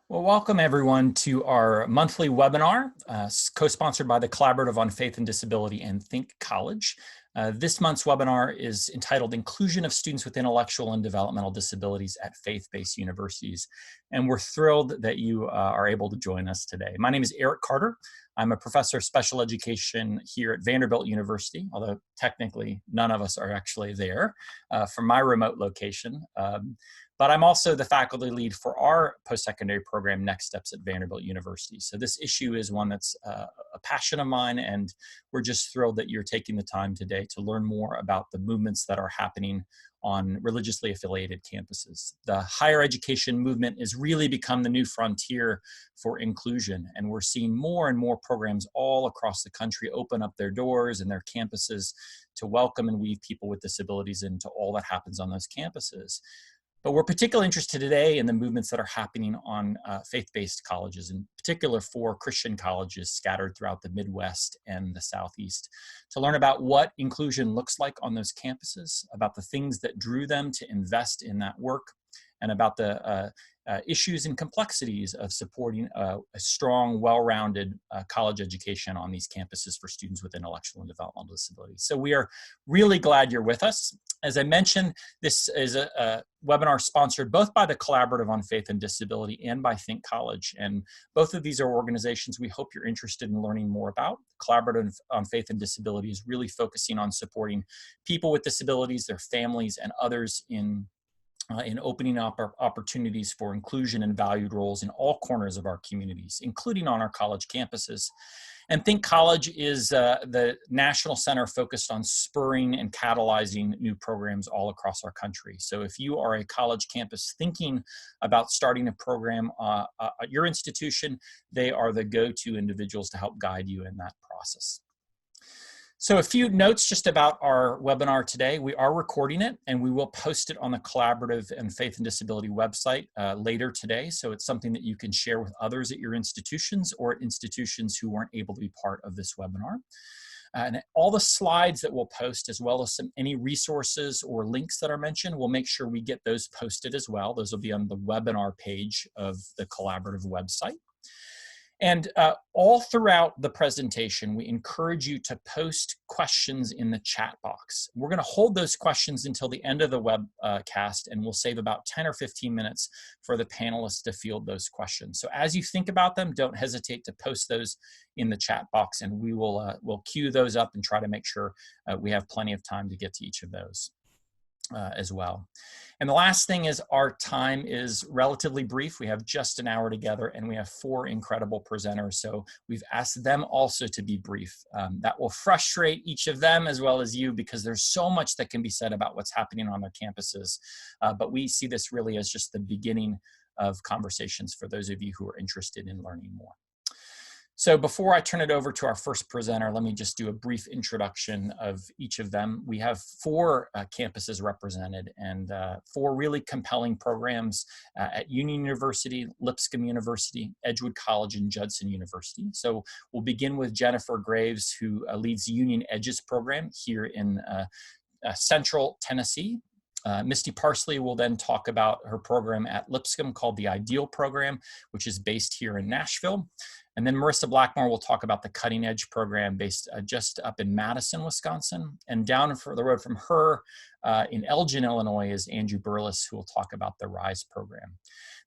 Well, welcome everyone to our monthly webinar, co-sponsored by the Collaborative on Faith and Disability and Think College. This month's webinar is entitled Inclusion of Students with Intellectual and Developmental Disabilities at Faith-Based Universities. And we're thrilled that you are able to join us today. My name is Eric Carter. I'm a professor of special education here at Vanderbilt University, although technically none of us are actually there from my remote location. But I'm also the faculty lead for our post-secondary program, Next Steps at Vanderbilt University. So this issue is one that's a passion of mine, and we're just thrilled that you're taking the time today to learn more about the movements that are happening on religiously affiliated campuses. The higher education movement has really become the new frontier for inclusion, and we're seeing more and more programs all across the country open up their doors and their campuses to welcome and weave people with disabilities into all that happens on those campuses. But we're particularly interested today in the movements that are happening on faith-based colleges, in particular for Christian colleges scattered throughout the Midwest and the Southeast, to learn about what inclusion looks like on those campuses, about the things that drew them to invest in that work, and about the issues and complexities of supporting a strong, well-rounded college education on these campuses for students with intellectual and developmental disabilities. So we are really glad you're with us. As I mentioned, this is a webinar sponsored both by the Collaborative on Faith and Disability and by Think College. And both of these are organizations we hope you're interested in learning more about. Collaborative on Faith and Disability is really focusing on supporting people with disabilities, their families, and others in opening up opportunities for inclusion and valued roles in all corners of our communities, including on our college campuses. And Think College is the national center focused on spurring and catalyzing new programs all across our country. So if you are a college campus thinking about starting a program at your institution, they are the go-to individuals to help guide you in that process. So a few notes just about our webinar today. We are recording it and we will post it on the Collaborative and Faith and Disability website later today. So it's something that you can share with others at your institutions or at institutions who weren't able to be part of this webinar. And all the slides that we'll post, as well as any resources or links that are mentioned, we'll make sure we get those posted as well. Those will be on the webinar page of the Collaborative website. And all throughout the presentation, we encourage you to post questions in the chat box. We're going to hold those questions until the end of the webcast, and we'll save about 10 or 15 minutes for the panelists to field those questions. So as you think about them, don't hesitate to post those in the chat box, and we will we'll queue those up and try to make sure we have plenty of time to get to each of those. As well. And the last thing is our time is relatively brief. We have just an hour together and we have 4 incredible presenters. So we've asked them also to be brief. That will frustrate each of them as well as you, because there's so much that can be said about what's happening on their campuses. But we see this really as just the beginning of conversations for those of you who are interested in learning more. So before I turn it over to our first presenter, let me just do a brief introduction of each of them. We have 4 campuses represented and 4 really compelling programs at Union University, Lipscomb University, Edgewood College, and Judson University. So we'll begin with Jennifer Graves, who leads the Union Edges program here in Central Tennessee. Misty Parsley will then talk about her program at Lipscomb called the Ideal Program, which is based here in Nashville. And then Marissa Blackmore will talk about the Cutting Edge program based just up in Madison, Wisconsin. And down the road from her in Elgin, Illinois is Andrew Burless, who will talk about the RISE program.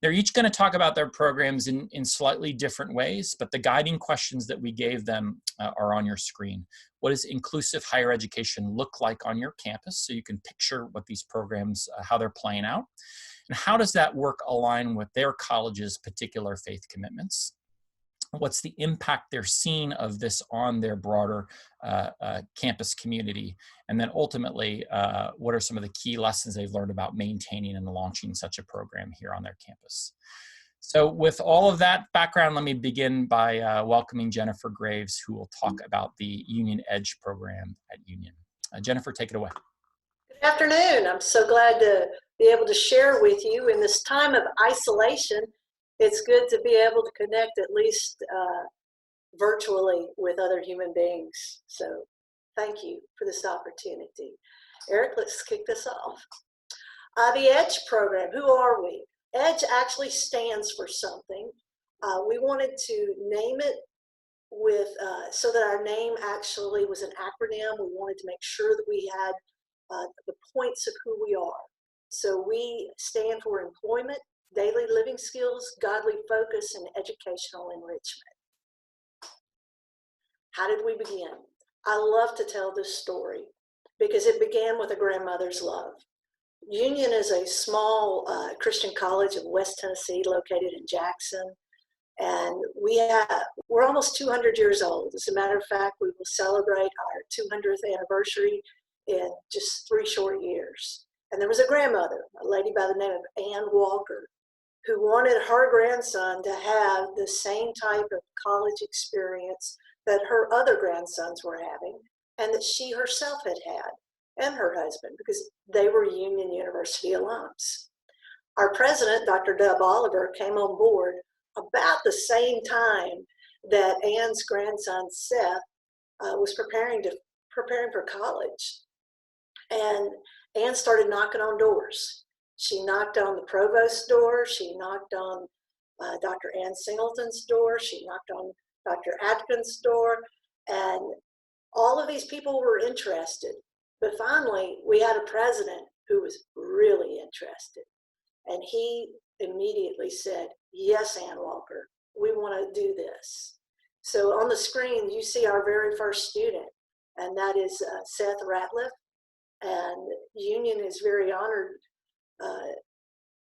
They're each going to talk about their programs in slightly different ways, but the guiding questions that we gave them are on your screen. What does inclusive higher education look like on your campus? So you can picture what these programs, how they're playing out. And how does that work align with their college's particular faith commitments? What's the impact they're seeing of this on their broader campus community? And then ultimately, what are some of the key lessons they've learned about maintaining and launching such a program here on their campus? So with all of that background, let me begin by welcoming Jennifer Graves, who will talk about the Union Edge program at Union. Jennifer, take it away. Good afternoon. I'm so glad to be able to share with you in this time of isolation. It's good to be able to connect at least virtually with other human beings. So thank you for this opportunity. Eric, let's kick this off. The EDGE program, who are we? EDGE actually stands for something. We wanted to name it with, so that our name actually was an acronym. We wanted to make sure that we had the points of who we are. So we stand for employment, daily living skills, godly focus, and educational enrichment. How did we begin? I love to tell this story because it began with a grandmother's love. Union is a small Christian college in West Tennessee located in Jackson. And we're almost 200 years old. As a matter of fact, we will celebrate our 200th anniversary in just 3 short years. And there was a grandmother, a lady by the name of Ann Walker, who wanted her grandson to have the same type of college experience that her other grandsons were having, and that she herself had had, and her husband, because they were Union University alums. Our president, Dr. Dub Oliver, came on board about the same time that Ann's grandson, Seth, was preparing for college. And Ann started knocking on doors. She knocked on the provost's door. She knocked on Dr. Ann Singleton's door. She knocked on Dr. Atkins' door. And all of these people were interested. But finally, we had a president who was really interested. And he immediately said, yes, Ann Walker, we want to do this. So on the screen, you see our very first student, and that is Seth Ratliff. And Union is very honored,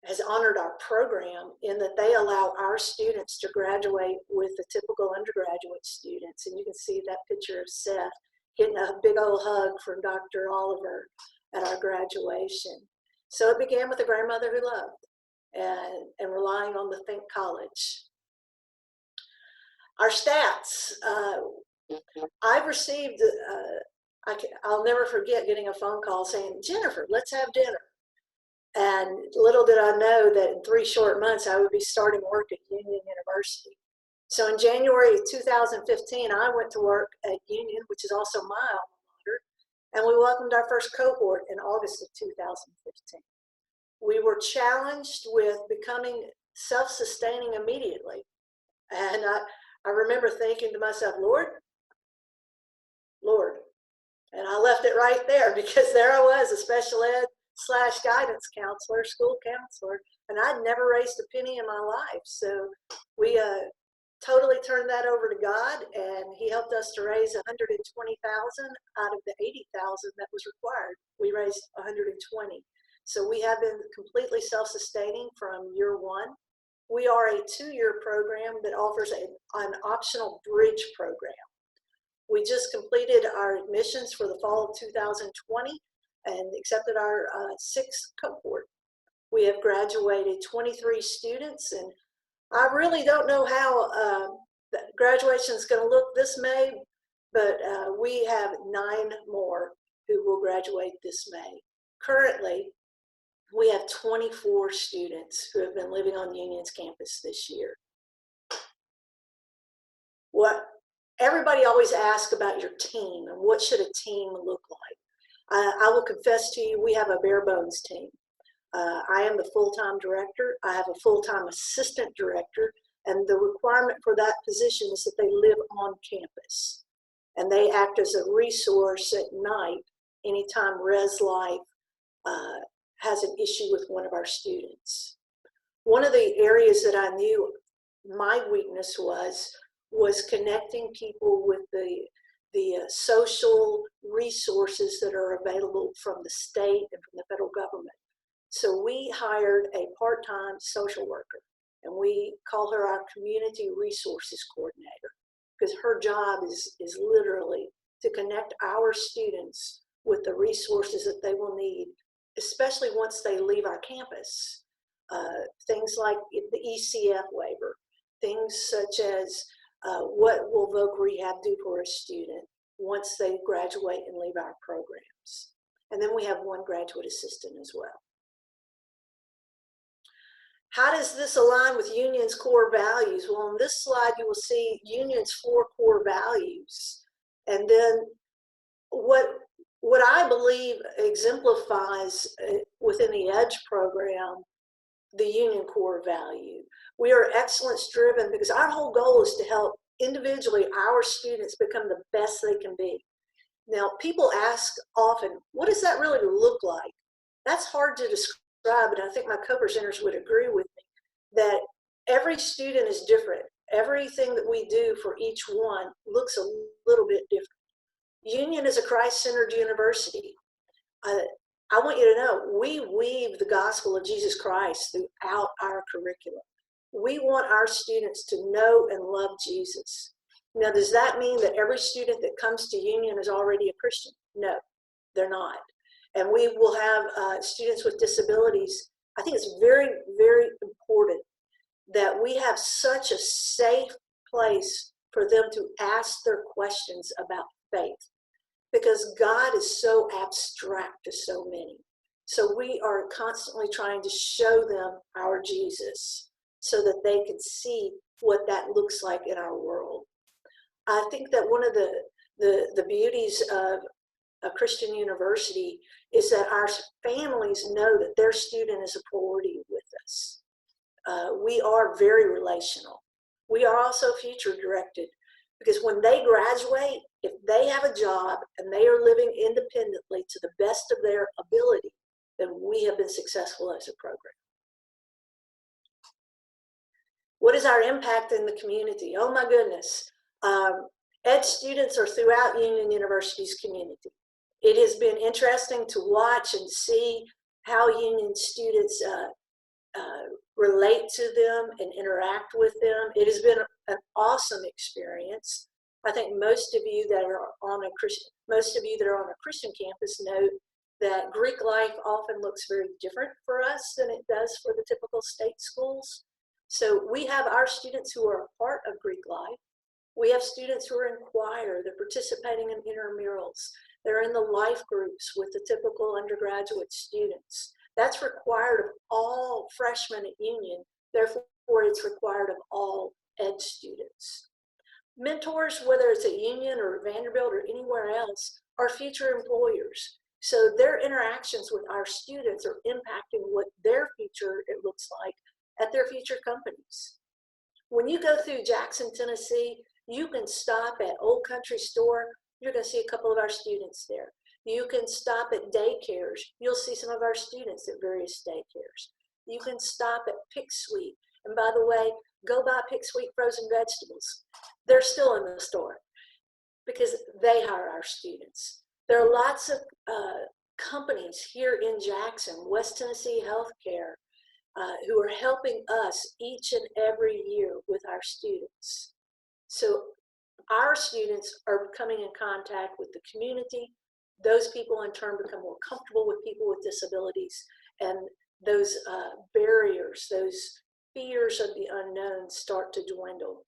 has honored our program in that they allow our students to graduate with the typical undergraduate students. And you can see that picture of Seth getting a big old hug from Dr. Oliver at our graduation. So it began with a grandmother who loved and relying on the Think College. Our stats, I've received, I'll never forget getting a phone call saying, Jennifer, let's have dinner. And little did I know that in 3 short months, I would be starting work at Union University. So in January of 2015, I went to work at Union, which is also my alma mater, and we welcomed our first cohort in August of 2015. We were challenged with becoming self-sustaining immediately. And I remember thinking to myself, Lord, and I left it right there because there I was, a special ed / guidance counselor, school counselor, and I'd never raised a penny in my life. So we totally turned that over to God, and he helped us to raise $120,000 out of the $80,000 that was required. We raised 120. So we have been completely self-sustaining from year 1. We are a 2-year program that offers an optional bridge program. We just completed our admissions for the fall of 2020 and accepted our 6th cohort. We have graduated 23 students, and I really don't know how graduation is going to look this May, but we have 9 more who will graduate this May. Currently, we have 24 students who have been living on Union's campus this year. Everybody always asks about your team and what should a team look like. I will confess to you, we have a bare bones team. I am the full-time director. I have a full-time assistant director, and the requirement for that position is that they live on campus. And they act as a resource at night anytime Res Life has an issue with one of our students. One of the areas that I knew my weakness was connecting people with the social resources that are available from the state and from the federal government. So we hired a part-time social worker, and we call her our community resources coordinator, because her job is literally to connect our students with the resources that they will need, especially once they leave our campus. Things like the ECF waiver, things such as what will Voc Rehab do for a student once they graduate and leave our programs. And then we have 1 graduate assistant as well. How does this align with Union's core values? Well, on this slide, you will see Union's 4 core values. And then what I believe exemplifies within the EDGE program the union core value. We are excellence driven because our whole goal is to help individually our students become the best they can be. Now, people ask often, what does that really look like? That's hard to describe, and I think my co-presenters would agree with me that every student is different. Everything that we do for each one looks a little bit different. Union is a Christ-centered university. I want you to know, we weave the gospel of Jesus Christ throughout our curriculum. We want our students to know and love Jesus. Now, does that mean that every student that comes to Union is already a Christian? No, they're not. And we will have students with disabilities. I think it's very, very important that we have such a safe place for them to ask their questions about faith, because God is so abstract to so many. So we are constantly trying to show them our Jesus so that they can see what that looks like in our world. I think that one of the beauties of a Christian university is that our families know that their student is a priority with us. We are very relational. We are also future directed, because when they graduate, if they have a job and they are living independently to the best of their ability, then we have been successful as a program. What is our impact in the community? Oh my goodness. Ed students are throughout Union University's community. It has been interesting to watch and see how Union students relate to them and interact with them. It has been an awesome experience. I think most of you that are on a Christian campus know that Greek life often looks very different for us than it does for the typical state schools. So we have our students who are a part of Greek life. We have students who are in choir, they're participating in intramurals. They're in the life groups with the typical undergraduate students. That's required of all freshmen at Union. Therefore, it's required of all Ed students. Mentors, whether it's at Union or Vanderbilt or anywhere else, are future employers. So their interactions with our students are impacting what their future it looks like at their future companies. When you go through Jackson, Tennessee, you can stop at Old Country Store. You're going to see a couple of our students there. You can stop at daycares. You'll see some of our students at various daycares. You can stop at Pick Sweet. And by the way, go buy Pick Sweet frozen vegetables. They're still in the store because they hire our students. There are lots of companies here in Jackson, West Tennessee Healthcare, who are helping us each and every year with our students. So our students are coming in contact with the community. Those people in turn become more comfortable with people with disabilities, and those barriers, those fears of the unknown start to dwindle.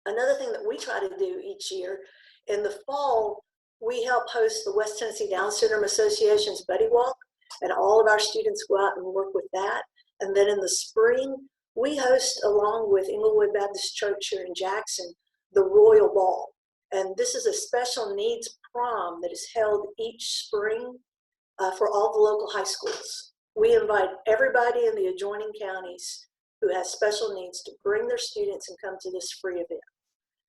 Another thing that we try to do each year, in the fall, we help host the West Tennessee Down Syndrome Association's Buddy Walk, and all of our students go out and work with that. And then in the spring, we host, along with Inglewood Baptist Church here in Jackson, the Royal Ball. And this is a special needs prom that is held each spring for all the local high schools. We invite everybody in the adjoining counties who has special needs to bring their students and come to this free event.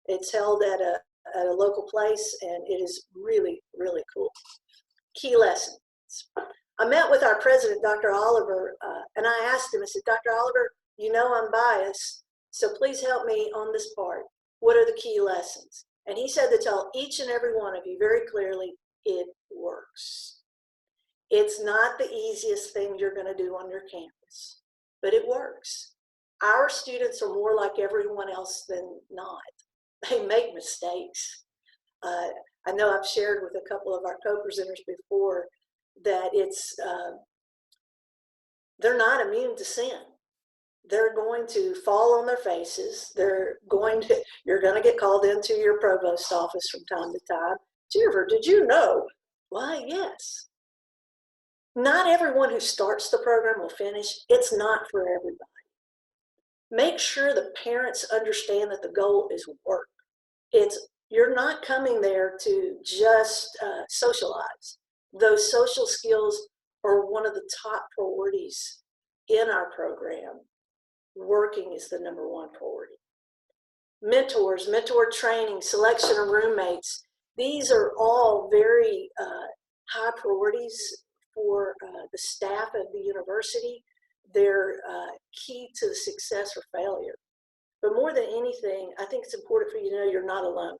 It's held at a local place, and it is really, really cool. Key lessons. I met with our president, Dr. Oliver, and I asked him, I said, Dr. Oliver, you know I'm biased, so please help me on this part. What are the key lessons? And he said to tell each and every one of you very clearly, it works. It's not the easiest thing you're going to do on your campus, but it works. Our students are more like everyone else than not. They make mistakes. I know I've shared with a couple of our co-presenters before that they're not immune to sin. They're going to fall on their faces. You're going to get called into your provost office from time to time. Jennifer, did you know? Why, yes. Not everyone who starts the program will finish. It's not for everybody. Make sure the parents understand that the goal is work. You're not coming there to just socialize. Those social skills are one of the top priorities in our program, working is the number one priority. Mentors, mentor training, selection of roommates, these are all very high priorities for the staff of the university. They're key to the success or failure. But more than anything, I think it's important for you to know you're not alone.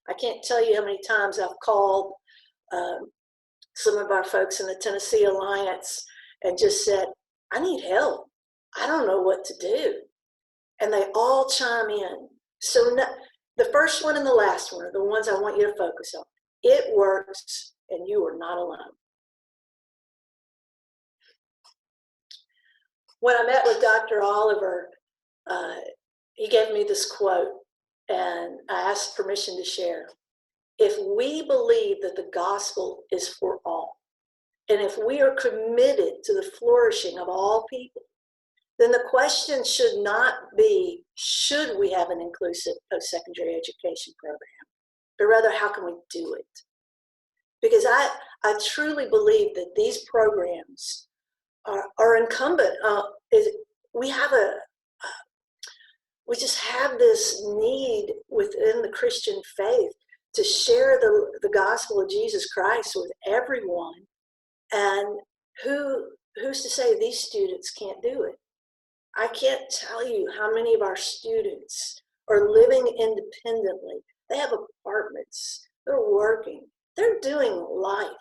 I can't tell you how many times I've called some of our folks in the Tennessee Alliance and just said, I need help. I don't know what to do. And they all chime in. So the first one and the last one are the ones I want you to focus on. It works, and you are not alone. When I met with Dr. Oliver, he gave me this quote, and I asked permission to share. If we believe that the gospel is for all, and if we are committed to the flourishing of all people, then the question should not be, should we have an inclusive post-secondary education program, but rather, how can we do it? Because I truly believe that these programs are incumbent. We just have this need within the Christian faith to share the gospel of Jesus Christ with everyone. And who's to say these students can't do it? I can't tell you how many of our students are living independently. They have apartments, they're working, they're doing life.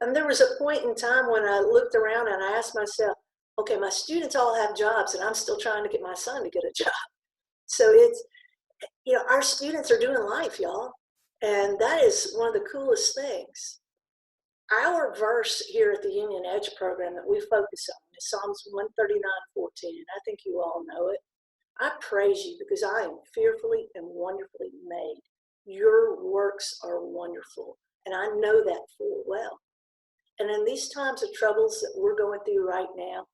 And there was a point in time when I looked around and I asked myself, okay, my students all have jobs and I'm still trying to get my son to get a job. So it's, our students are doing life, y'all. And that is one of the coolest things. Our verse here at the Union Edge program that we focus on is Psalms 139:14, and I think you all know it. I praise you because I am fearfully and wonderfully made. Your works are wonderful, and I know that full well. And in these times of troubles that we're going through right now,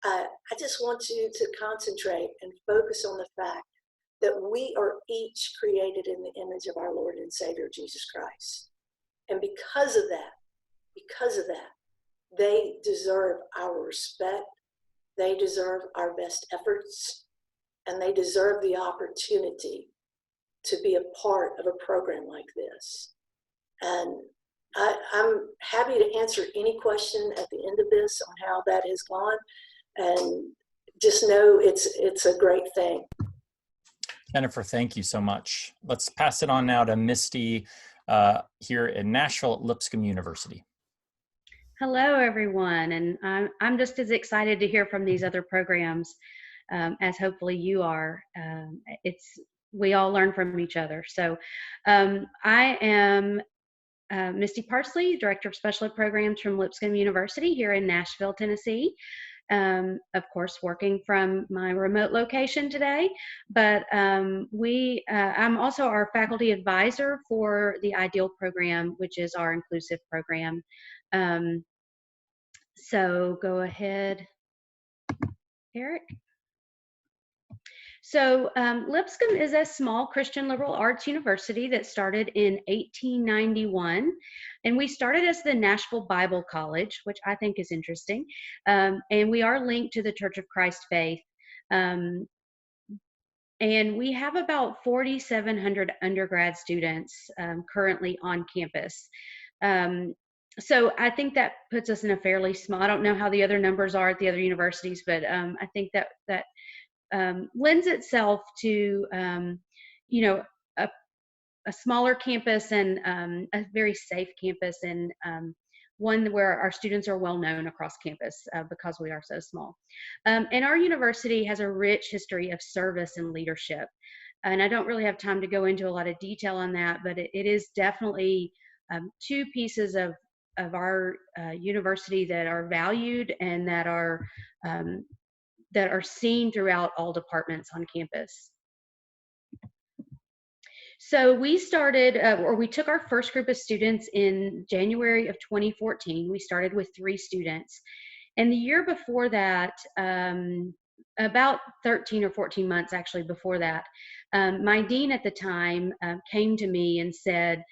I just want you to concentrate and focus on the fact that we are each created in the image of our Lord and Savior, Jesus Christ. And because of that, they deserve our respect, they deserve our best efforts, and they deserve the opportunity to be a part of a program like this. And I'm happy to answer any question at the end of this on how that has gone, and just know it's a great thing. Jennifer, thank you so much. Let's pass it on now to Misty here in Nashville at Lipscomb University. Hello, everyone, and I'm just as excited to hear from these other programs as hopefully you are. We all learn from each other. So I am Misty Parsley, Director of Special Ed Programs from Lipscomb University here in Nashville, Tennessee. Of course, working from my remote location today, but I'm also our faculty advisor for the IDEAL program, which is our inclusive program. So go ahead, Eric. So Lipscomb is a small Christian liberal arts university that started in 1891. And we started as the Nashville Bible College, which I think is interesting. And we are linked to the Church of Christ Faith. And we have about 4,700 undergrad students currently on campus. So I think that puts us in a fairly small, I don't know how the other numbers are at the other universities, but I think that lends itself to, a smaller campus and a very safe campus, and one where our students are well known across campus because we are so small. And our university has a rich history of service and leadership. And I don't really have time to go into a lot of detail on that, but it is definitely two pieces of our university that are valued and that are seen throughout all departments on campus. So we started, we took our first group of students in January of 2014. We started with 3 students. And the year before that, about 13 or 14 months actually before that, my dean at the time came to me and said,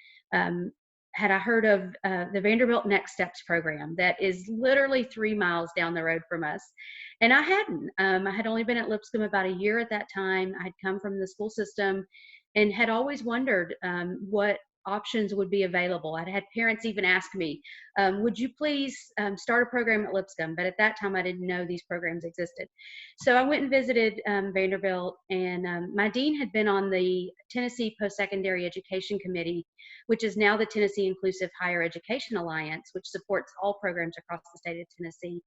had I heard of the Vanderbilt Next Steps program that is literally 3 miles down the road from us. And I hadn't. I had only been at Lipscomb about a year at that time. I had come from the school system and had always wondered what options would be available. I'd had parents even ask me, would you please start a program at Lipscomb? But at that time, I didn't know these programs existed. So I went and visited Vanderbilt, and my dean had been on the Tennessee Post-Secondary Education Committee, which is now the Tennessee Inclusive Higher Education Alliance, which supports all programs across the state of Tennessee.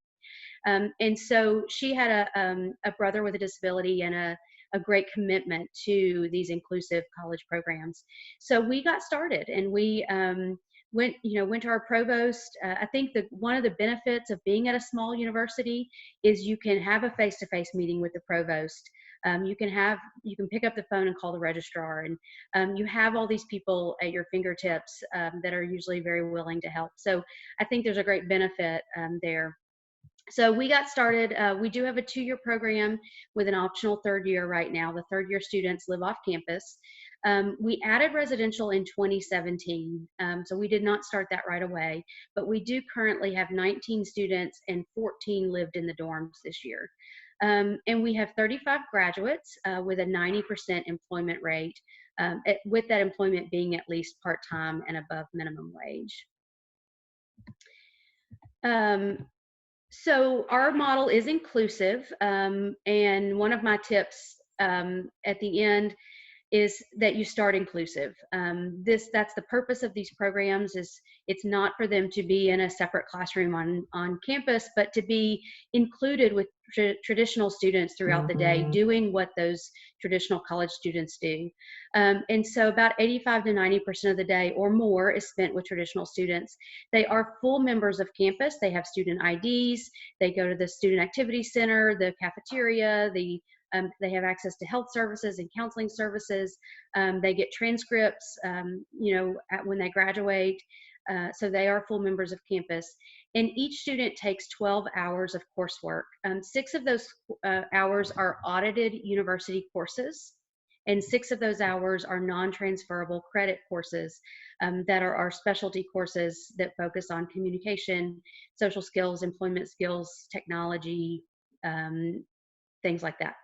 And so she had a brother with a disability and a great commitment to these inclusive college programs. So we got started, and we went to our provost. I think that one of the benefits of being at a small university is you can have a face-to-face meeting with the provost. You can pick up the phone and call the registrar, and you have all these people at your fingertips that are usually very willing to help. So I think there's a great benefit there. So we got started. We do have a 2-year program with an optional 3rd year right now. The 3rd year students live off campus. We added residential in 2017, so we did not start that right away, but we do currently have 19 students and 14 lived in the dorms this year. And we have 35 graduates with a 90% employment rate, with that employment being at least part-time and above minimum wage. So our model is inclusive, and one of my tips at the end is that you start inclusive. That's the purpose of these programs. Is it's not for them to be in a separate classroom on campus, but to be included with traditional students throughout the day, doing what those traditional college students do. And so about 85 to 90% of the day or more is spent with traditional students. They are full members of campus. They have student IDs. They go to the student activity center, the cafeteria, they have access to health services and counseling services. They get transcripts, when they graduate. So they are full members of campus. And each student takes 12 hours of coursework. 6 of those hours are audited university courses, and 6 of those hours are non-transferable credit courses that are our specialty courses that focus on communication, social skills, employment skills, technology, things like that.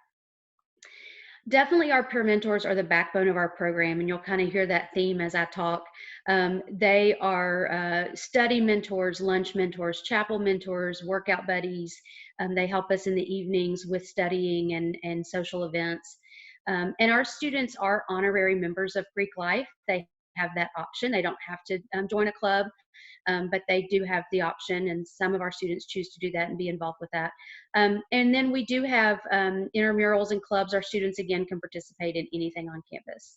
Definitely our peer mentors are the backbone of our program, and you'll kind of hear that theme as I talk. They are study mentors, lunch mentors, chapel mentors, workout buddies. They help us in the evenings with studying and social events. And our students are honorary members of Greek Life. They have that option. They don't have to join a club, but they do have the option, and some of our students choose to do that and be involved with that. And then we do have intramurals and clubs. Our students, again, can participate in anything on campus.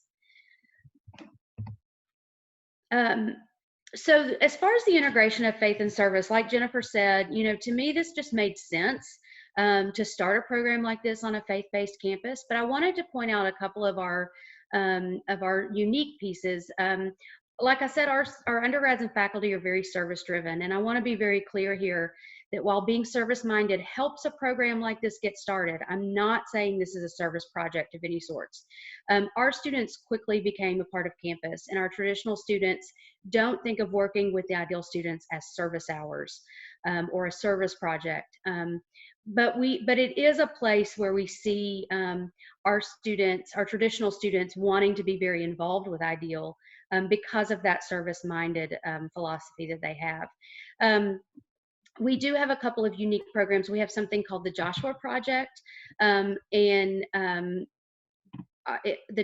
So as far as the integration of faith and service, like Jennifer said, to me, this just made sense to start a program like this on a faith-based campus. But I wanted to point out a couple of our unique pieces. Like I said, our undergrads and faculty are very service-driven, and I want to be very clear here that while being service-minded helps a program like this get started, I'm not saying this is a service project of any sorts. Our students quickly became a part of campus, and our traditional students don't think of working with the ideal students as service hours or a service project. But it is a place where we see our traditional students wanting to be very involved with Ideal because of that service-minded philosophy that they have. We do have a couple of unique programs. We have something called the Joshua Project, the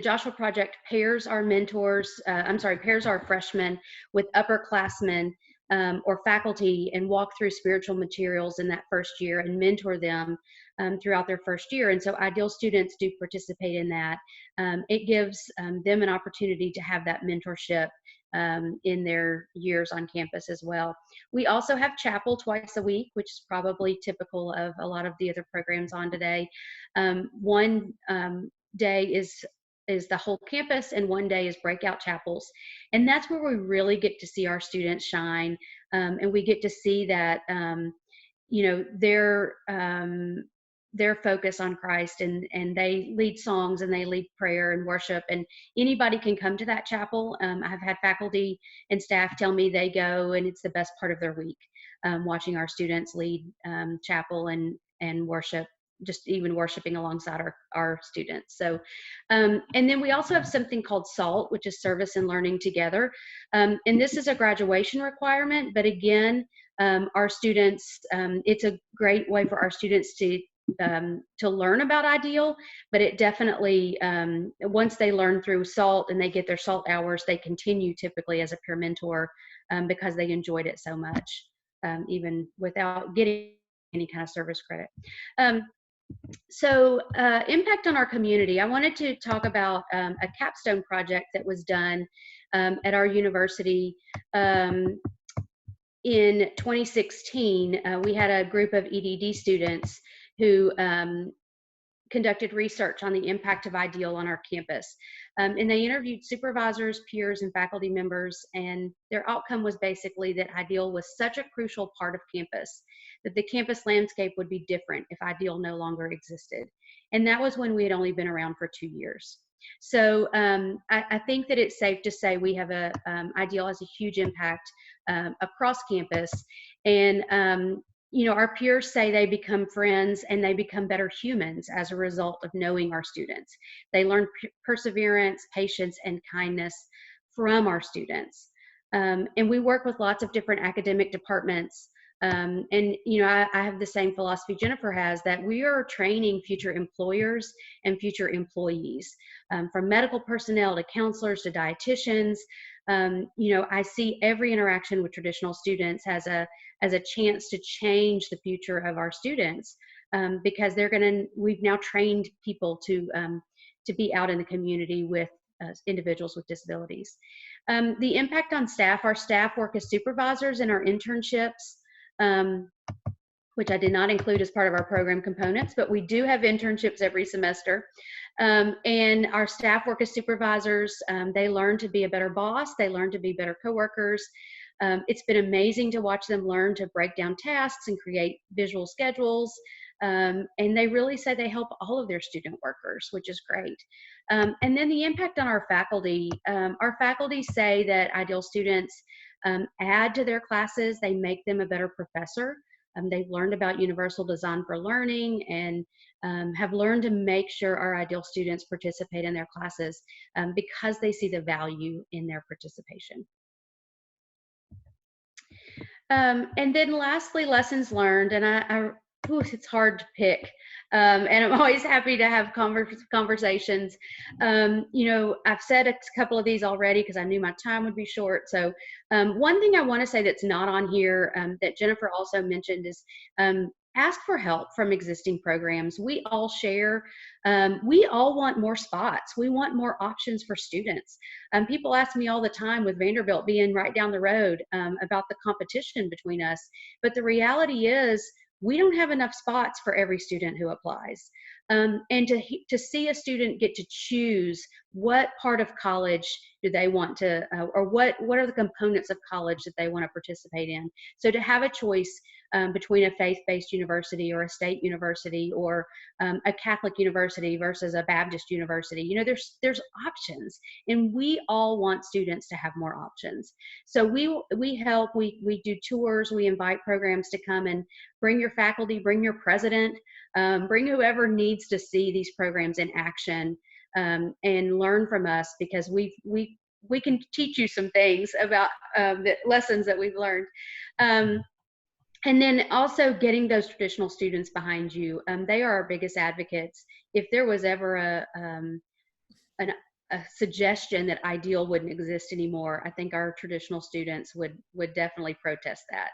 Joshua Project pairs our freshmen with upperclassmen or faculty and walk through spiritual materials in that first year and mentor them throughout their first year. And so Ideal students do participate in that. It gives them an opportunity to have that mentorship in their years on campus as well. We also have chapel twice a week, which is probably typical of a lot of the other programs on today. One day is the whole campus, and one day is breakout chapels. And that's where we really get to see our students shine, and we get to see that, their focus on Christ, and they lead songs and they lead prayer and worship, and anybody can come to that chapel. I've had faculty and staff tell me they go and it's the best part of their week, watching our students lead chapel and worship, just even worshiping alongside our students. So, and then we also have something called SALT, which is Service and Learning Together. And this is a graduation requirement, but again, our students, it's a great way for our students to learn about IDEAL, but it definitely, once they learn through SALT and they get their SALT hours, they continue typically as a peer mentor because they enjoyed it so much, even without getting any kind of service credit. So impact on our community. I wanted to talk about a capstone project that was done at our university in 2016. We had a group of EDD students who conducted research on the impact of IDEAL on our campus. And they interviewed supervisors, peers, and faculty members, and their outcome was basically that IDEAL was such a crucial part of campus that the campus landscape would be different if IDEAL no longer existed. And that was when we had only been around for 2 years. So I think that it's safe to say we have IDEAL has a huge impact across campus. And you know, our peers say they become friends and they become better humans as a result of knowing our students. They learn perseverance, patience, and kindness from our students. And we work with lots of different academic departments. And, you know, I have the same philosophy Jennifer has, that we are training future employers and future employees, from medical personnel to counselors to dietitians. You know, I see every interaction with traditional students as a chance to change the future of our students, because we've now trained people to be out in the community with individuals with disabilities. The impact on staff, our staff work as supervisors in our internships, which I did not include as part of our program components, but we do have internships every semester. And our staff work as supervisors. They learn to be a better boss. They learn to be better coworkers. It's been amazing to watch them learn to break down tasks and create visual schedules. And they really say they help all of their student workers, which is great. And then the impact on our faculty say that IDEAL students add to their classes. They make them a better professor. They've learned about universal design for learning and have learned to make sure our IDEAL students participate in their classes because they see the value in their participation. And then lastly, lessons learned. And it's hard to pick. And I'm always happy to have conversations. You know, I've said a couple of these already because I knew my time would be short. So one thing I want to say that's not on here that Jennifer also mentioned is ask for help from existing programs. We all share. We all want more spots. We want more options for students. People ask me all the time, with Vanderbilt being right down the road, about the competition between us. But the reality is, we don't have enough spots for every student who applies. And to see a student get to choose what part of college do they want to, or what are the components of college that they want to participate in. So to have a choice between a faith-based university or a state university or a Catholic university versus a Baptist university, you know, there's options, and we all want students to have more options. So we help, we do tours, we invite programs to come and bring your faculty, bring your president, bring whoever needs to see these programs in action, and learn from us, because we can teach you some things about the lessons that we've learned. And then also getting those traditional students behind you. They are our biggest advocates. If there was ever a suggestion that IDEAL wouldn't exist anymore, I think our traditional students would definitely protest that.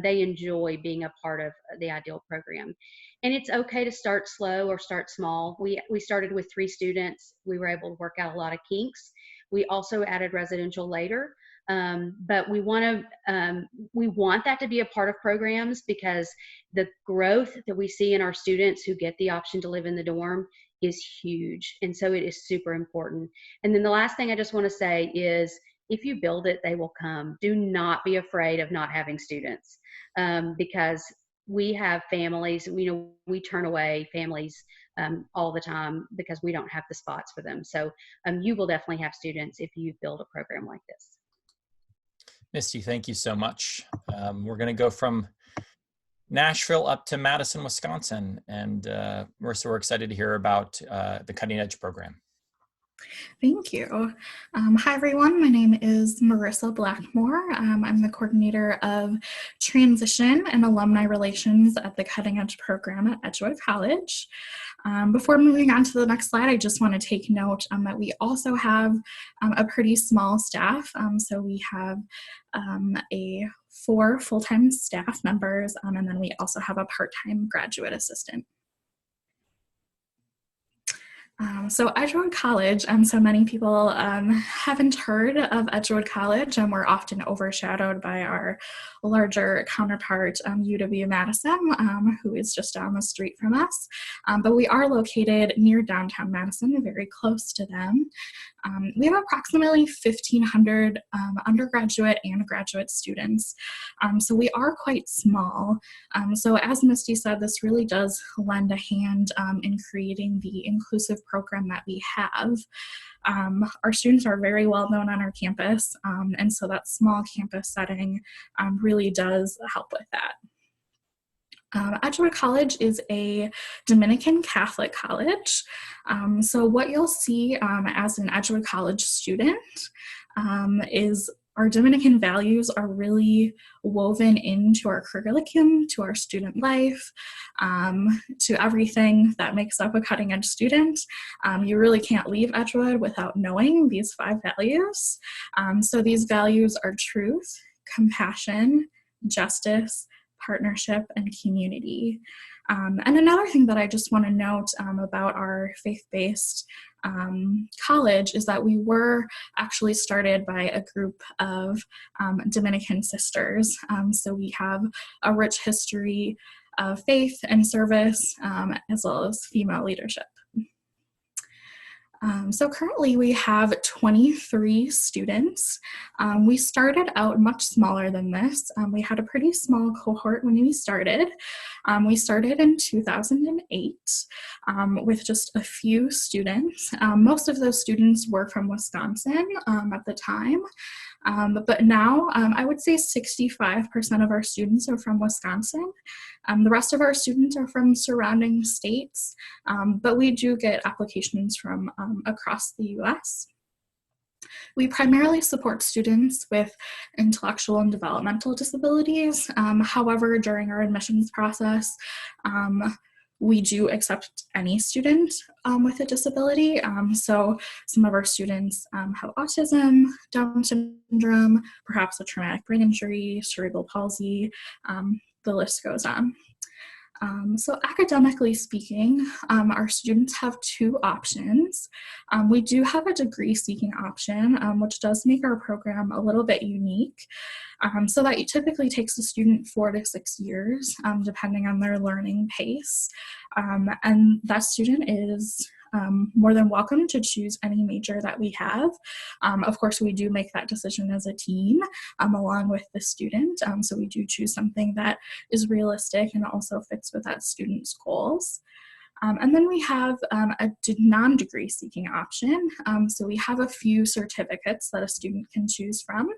They enjoy being a part of the IDEAL program. And it's okay to start slow or start small. We started with 3 students. We were able to work out a lot of kinks. We also added residential later. But we want that to be a part of programs, because the growth that we see in our students who get the option to live in the dorm is huge. And so it is super important. And then the last thing I just want to say is, if you build it, they will come. Do not be afraid of not having students, because we have families, we turn away families all the time because we don't have the spots for them. So you will definitely have students if you build a program like this. Misty, thank you so much. We're going to go from Nashville up to Madison, Wisconsin. And Marissa, we're excited to hear about the Cutting Edge program. Thank you. Hi, everyone. My name is Marissa Blackmore. I'm the coordinator of transition and alumni relations at the Cutting Edge program at Edgewood College. Before moving on to the next slide, I just want to take note that we also have a pretty small staff. So we have 4 full-time staff members, and then we also have a part-time graduate assistant. So Edgewood College, so many people haven't heard of Edgewood College, and we're often overshadowed by our larger counterpart, UW-Madison, who is just down the street from us. But we are located near downtown Madison, very close to them. We have approximately 1,500 undergraduate and graduate students, so we are quite small. So as Misty said, this really does lend a hand in creating the inclusive program that we have. Our students are very well known on our campus, and so that small campus setting really does help with that. Edgewood College is a Dominican Catholic college. So what you'll see as an Edgewood College student is our Dominican values are really woven into our curriculum, to our student life, to everything that makes up a cutting edge student. You really can't leave Edgewood without knowing these 5 values. So these values are truth, compassion, justice, partnership, and community. And another thing that I just want to note about our faith-based college is that we were actually started by a group of Dominican sisters. So we have a rich history of faith and service, as well as female leadership. So currently we have 23 students. We started out much smaller than this. We had a pretty small cohort when we started. We started in 2008 with just a few students. Most of those students were from Wisconsin at the time. But now I would say 65% of our students are from Wisconsin. The rest of our students are from surrounding states, but we do get applications from across the US. We primarily support students with intellectual and developmental disabilities. However, during our admissions process, we do accept any student with a disability. So some of our students have autism, Down syndrome, perhaps a traumatic brain injury, cerebral palsy, the list goes on. So academically speaking, our students have 2 options. We do have a degree-seeking option, which does make our program a little bit unique. So that typically takes the student 4 to 6 years, depending on their learning pace. And that student is more than welcome to choose any major that we have. Of course, we do make that decision as a team along with the student. So we do choose something that is realistic and also fits with that student's goals. And then we have a non-degree seeking option. So we have a few certificates that a student can choose from.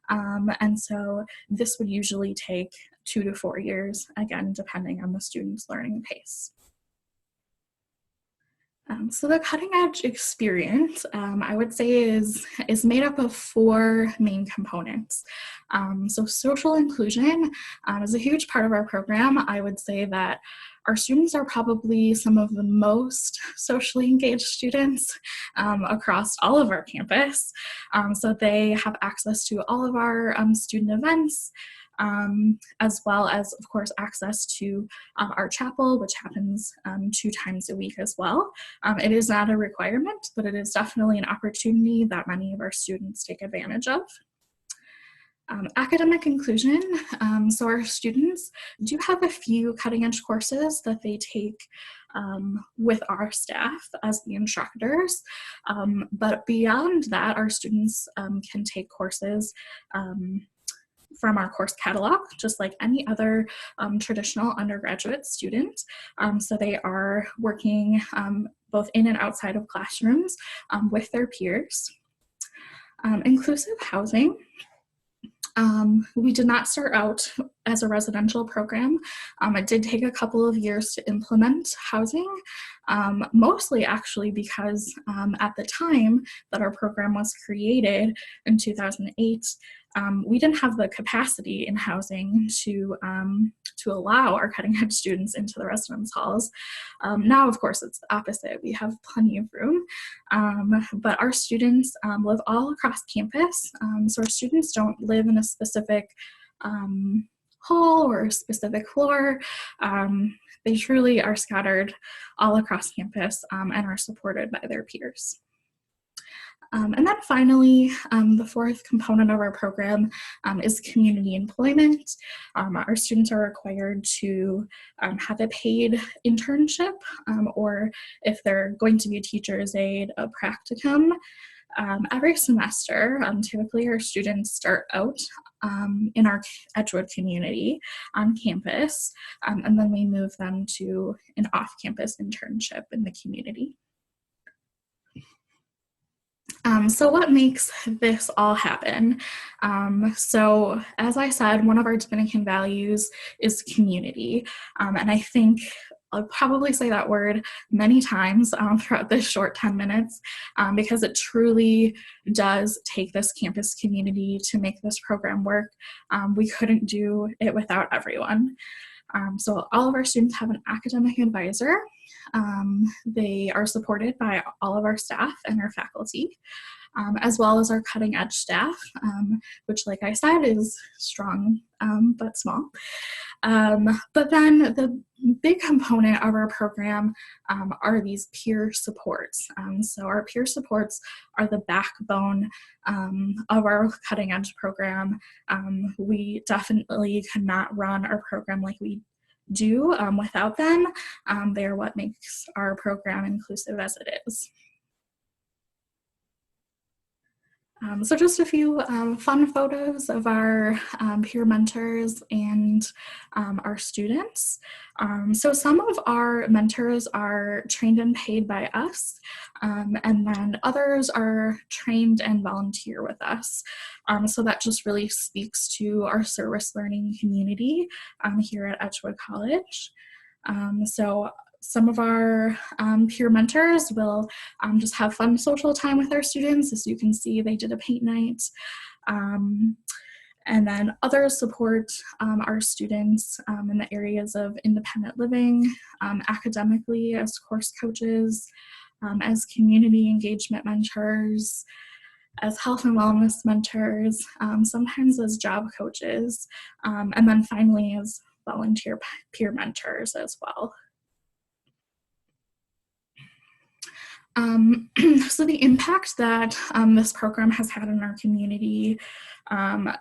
And so this would usually take 2 to 4 years, again, depending on the student's learning pace. So the cutting edge experience, I would say is made up of 4 main components. So social inclusion is a huge part of our program. I would say that our students are probably some of the most socially engaged students across all of our campus. So they have access to all of our student events, as well as, of course, access to our chapel, which happens 2 times a week as well. It is not a requirement, but it is definitely an opportunity that many of our students take advantage of. Academic inclusion, so our students do have a few cutting edge courses that they take with our staff as the instructors, but beyond that, our students can take courses from our course catalog, just like any other traditional undergraduate student. So they are working both in and outside of classrooms with their peers. Inclusive housing. We did not start out as a residential program. It did take a couple of years to implement housing, mostly actually because at the time that our program was created in 2008, we didn't have the capacity in housing to allow our cutting edge students into the residence halls. Now, of course, it's the opposite. We have plenty of room, but our students live all across campus. So our students don't live in a specific hall or a specific floor. They truly are scattered all across campus and are supported by their peers. And then finally, the fourth component of our program is community employment. Our students are required to have a paid internship, or if they're going to be a teacher's aide, a practicum. Every semester, typically our students start out in our Edgewood community on campus, and then we move them to an off-campus internship in the community. So what makes this all happen? So as I said, one of our Dominican values is community. And I think I'll probably say that word many times throughout this short 10 minutes because it truly does take this campus community to make this program work. We couldn't do it without everyone. So all of our students have an academic advisor. They are supported by all of our staff and our faculty, as well as our cutting edge staff, which, like I said, is strong but small. But then the big component of our program are these peer supports. So our peer supports are the backbone of our cutting edge program. We definitely could not run our program like we do without them. They are what makes our program inclusive as it is. So just a few fun photos of our peer mentors and our students. So some of our mentors are trained and paid by us, and then others are trained and volunteer with us. So that just really speaks to our service learning community here at Edgewood College. So some of our peer mentors will just have fun social time with our students. As you can see, they did a paint night. And then others support our students in the areas of independent living, academically as course coaches, as community engagement mentors, as health and wellness mentors, sometimes as job coaches, and then finally as volunteer peer mentors as well. So the impact that this program has had in our community,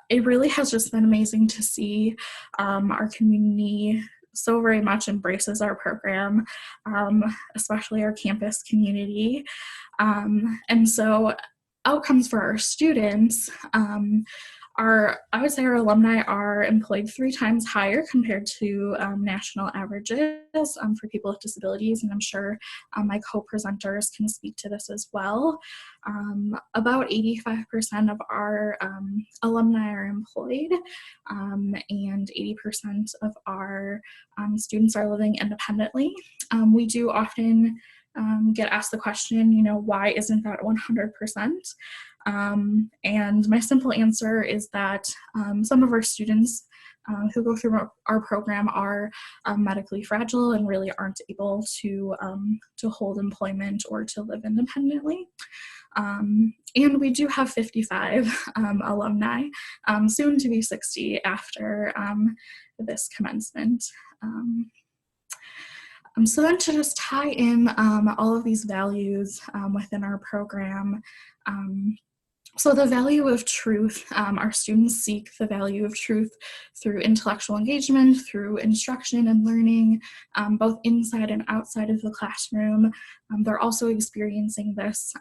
it really has just been amazing to see. Our community so very much embraces our program, especially our campus community. And so outcomes for our students, I would say our alumni are employed 3 times higher compared to national averages for people with disabilities, and I'm sure my co-presenters can speak to this as well. About 85% of our alumni are employed, and 80% of our students are living independently. We do often get asked the question, why isn't that 100%? And my simple answer is that some of our students who go through our program are medically fragile and really aren't able to hold employment or to live independently. And we do have 55 alumni, soon to be 60 after this commencement. So then to just tie in all of these values within our program, so the value of truth, our students seek the value of truth through intellectual engagement, through instruction and learning, both inside and outside of the classroom. They're also experiencing this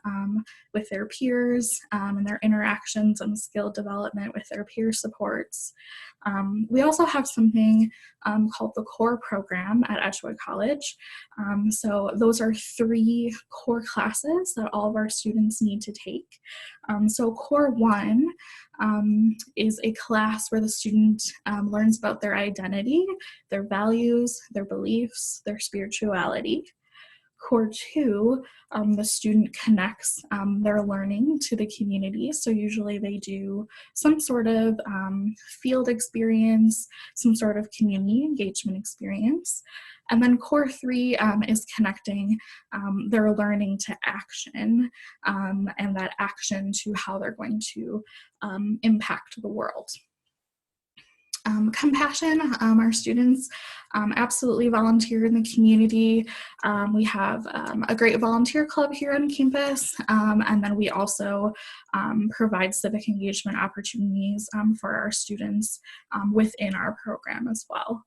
with their peers and their interactions and skill development with their peer supports. We also have something called the CORE program at Edgewood College. So those are 3 core classes that all of our students need to take. So Core 1 is a class where the student learns about their identity, their values, their beliefs, their spirituality. Core 2, the student connects their learning to the community. So usually they do some sort of field experience, some sort of community engagement experience. And then Core 3 is connecting their learning to action and that action to how they're going to impact the world. Compassion, our students absolutely volunteer in the community. We have a great volunteer club here on campus, and then we also provide civic engagement opportunities for our students within our program as well.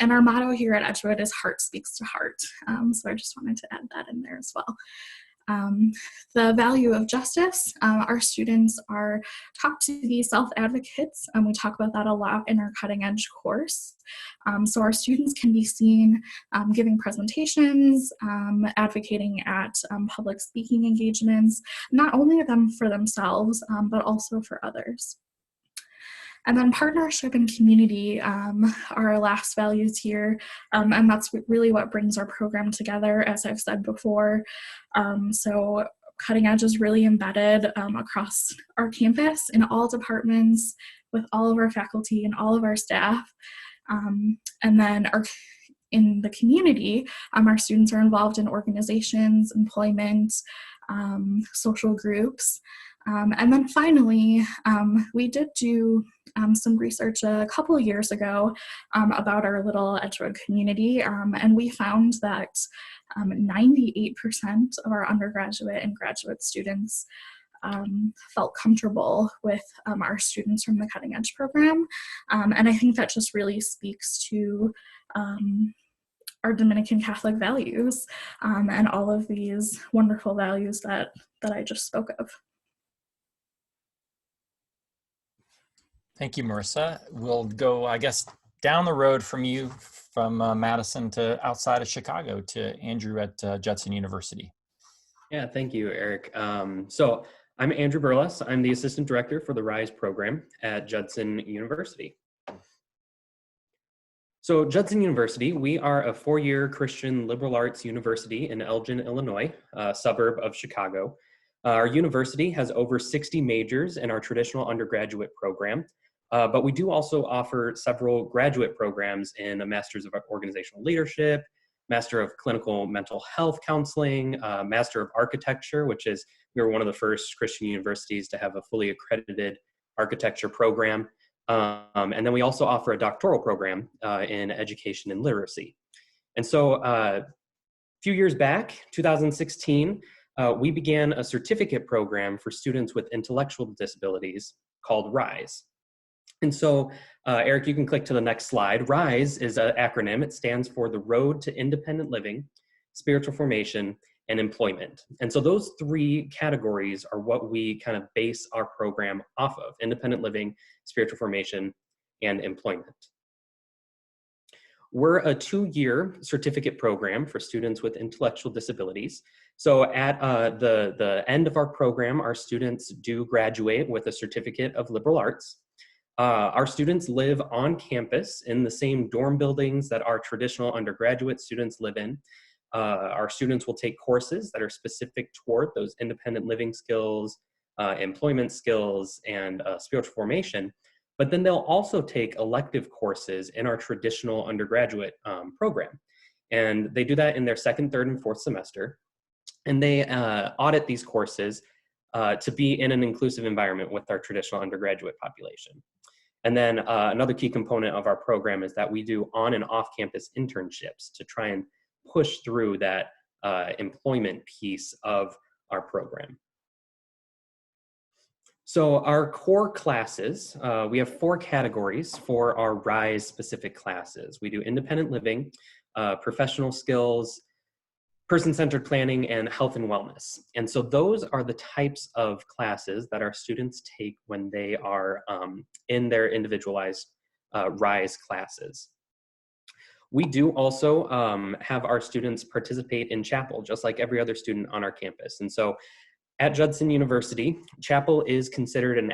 And our motto here at Edgewood is heart speaks to heart. So I just wanted to add that in there as well. The value of justice, our students are taught to be self-advocates, and we talk about that a lot in our cutting edge course. So our students can be seen giving presentations, advocating at public speaking engagements, not only them for themselves, but also for others. And then partnership and community are our last values here, and that's really what brings our program together, as I've said before. So Cutting Edge is really embedded across our campus in all departments with all of our faculty and all of our staff. And then in the community, our students are involved in organizations, employment, social groups. And then finally, we did do some research a couple of years ago about our little Edgewood community, and we found that 98% of our undergraduate and graduate students felt comfortable with our students from the Cutting Edge program. And I think that just really speaks to our Dominican Catholic values and all of these wonderful values that I just spoke of. Thank you, Marissa. We'll go, I guess, down the road from you, from Madison to outside of Chicago, to Andrew at Judson University. Yeah, thank you, Eric. So I'm Andrew Burless. I'm the Assistant Director for the RISE program at Judson University. So Judson University, we are a 4-year Christian liberal arts university in Elgin, Illinois, a suburb of Chicago. Our university has over 60 majors in our traditional undergraduate program, but we do also offer several graduate programs in a Master's of Organizational Leadership, Master of Clinical Mental Health Counseling, Master of Architecture, which is, we were one of the first Christian universities to have a fully accredited architecture program. And then we also offer a doctoral program in education and literacy. And so a few years back, 2016, we began a certificate program for students with intellectual disabilities called RISE. And so, Eric, you can click to the next slide. RISE is an acronym. It stands for the Road to Independent Living, Spiritual Formation, and Employment. And so those 3 categories are what we kind of base our program off of: independent living, spiritual formation, and employment. We're a 2-year certificate program for students with intellectual disabilities. So at the end of our program, our students do graduate with a certificate of liberal arts. Our students live on campus in the same dorm buildings that our traditional undergraduate students live in. Our students will take courses that are specific toward those independent living skills, employment skills, and spiritual formation. But then they'll also take elective courses in our traditional undergraduate program. And they do that in their 2nd, 3rd, and 4th semester. And they audit these courses to be in an inclusive environment with our traditional undergraduate population. And then another key component of our program is that we do on and off-campus internships to try and push through that employment piece of our program. So our core classes, we have 4 categories for our RISE specific classes. We do independent living, professional skills, person-centered planning, and health and wellness. And so those are the types of classes that our students take when they are in their individualized RISE classes. We do also have our students participate in chapel, just like every other student on our campus. And so at Judson University, chapel is considered an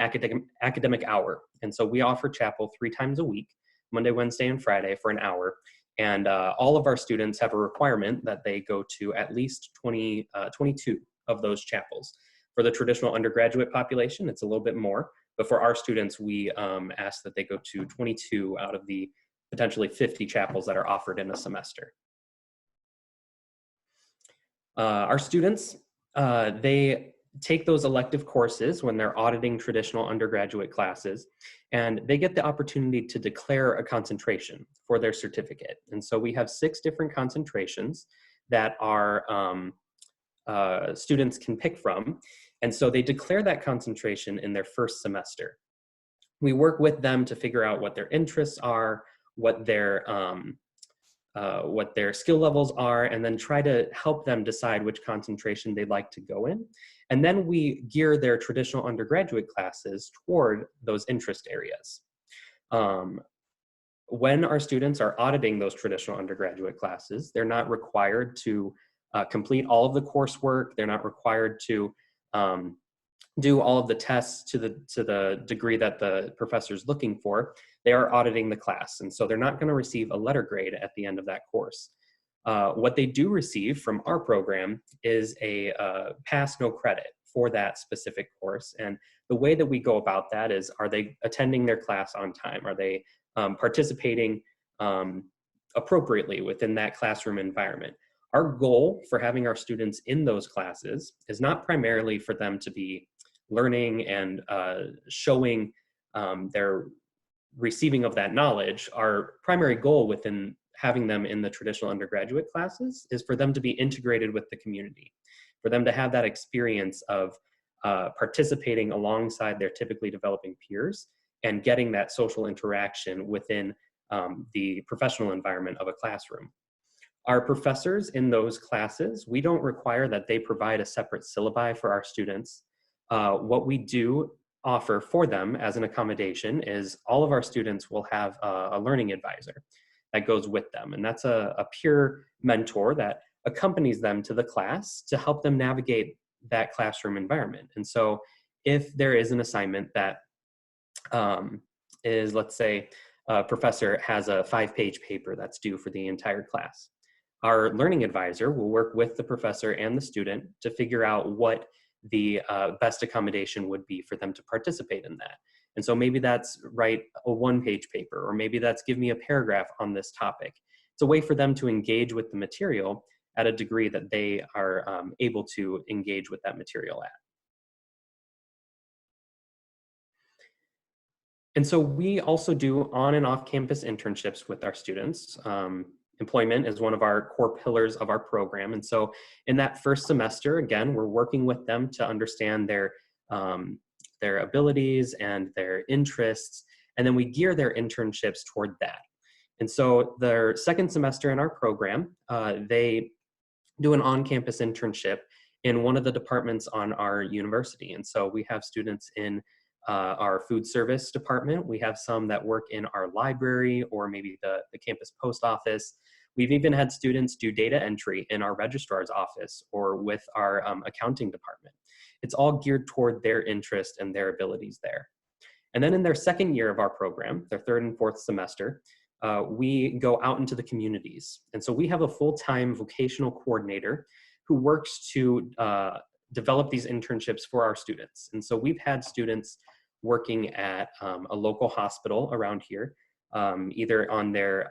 academic hour. And so we offer chapel 3 times a week, Monday, Wednesday, and Friday for an hour. And all of our students have a requirement that they go to at least 22 of those chapels. For the traditional undergraduate population, it's a little bit more. But for our students, we ask that they go to 22 out of the potentially 50 chapels that are offered in a semester. Our students, they take those elective courses when they're auditing traditional undergraduate classes, and they get the opportunity to declare a concentration for their certificate. And so we have 6 different concentrations that our students can pick from. And so they declare that concentration in their first semester. We work with them to figure out what their interests are, what their skill levels are, and then try to help them decide which concentration they'd like to go in. And then we gear their traditional undergraduate classes toward those interest areas. When our students are auditing those traditional undergraduate classes, they're not required to complete all of the coursework. They're not required to do all of the tests to the degree that the professor's looking for. They are auditing the class, and so they're not going to receive a letter grade at the end of that course. What they do receive from our program is a pass no credit for that specific course. And the way that we go about that is, are they attending their class on time? Are they participating appropriately within that classroom environment? Our goal for having our students in those classes is not primarily for them to be learning and showing their receiving of that knowledge. Our primary goal within having them in the traditional undergraduate classes is for them to be integrated with the community, for them to have that experience of participating alongside their typically developing peers and getting that social interaction within the professional environment of a classroom. Our professors in those classes, we don't require that they provide a separate syllabi for our students. What we do offer for them as an accommodation is all of our students will have a learning advisor that goes with them. And that's a peer mentor that accompanies them to the class to help them navigate that classroom environment. And so if there is an assignment that is, let's say, a professor has a 5-page paper that's due for the entire class, our learning advisor will work with the professor and the student to figure out what the best accommodation would be for them to participate in that. And so maybe that's write a 1-page paper, or maybe that's give me a paragraph on this topic. It's a way for them to engage with the material at a degree that they are able to engage with that material at. And so we also do on and off campus internships with our students. Employment is one of our core pillars of our program. And so in that first semester, again, we're working with them to understand their abilities and their interests, and then we gear their internships toward that. And so their second semester in our program, they do an on-campus internship in one of the departments on our university. And so we have students in our food service department. We have some that work in our library or maybe the campus post office. We've even had students do data entry in our registrar's office or with our accounting department. It's all geared toward their interest and their abilities there. And then in their second year of our program, their third and fourth semester, we go out into the communities. And so we have a full-time vocational coordinator who works to develop these internships for our students. And so we've had students working at a local hospital around here, either on their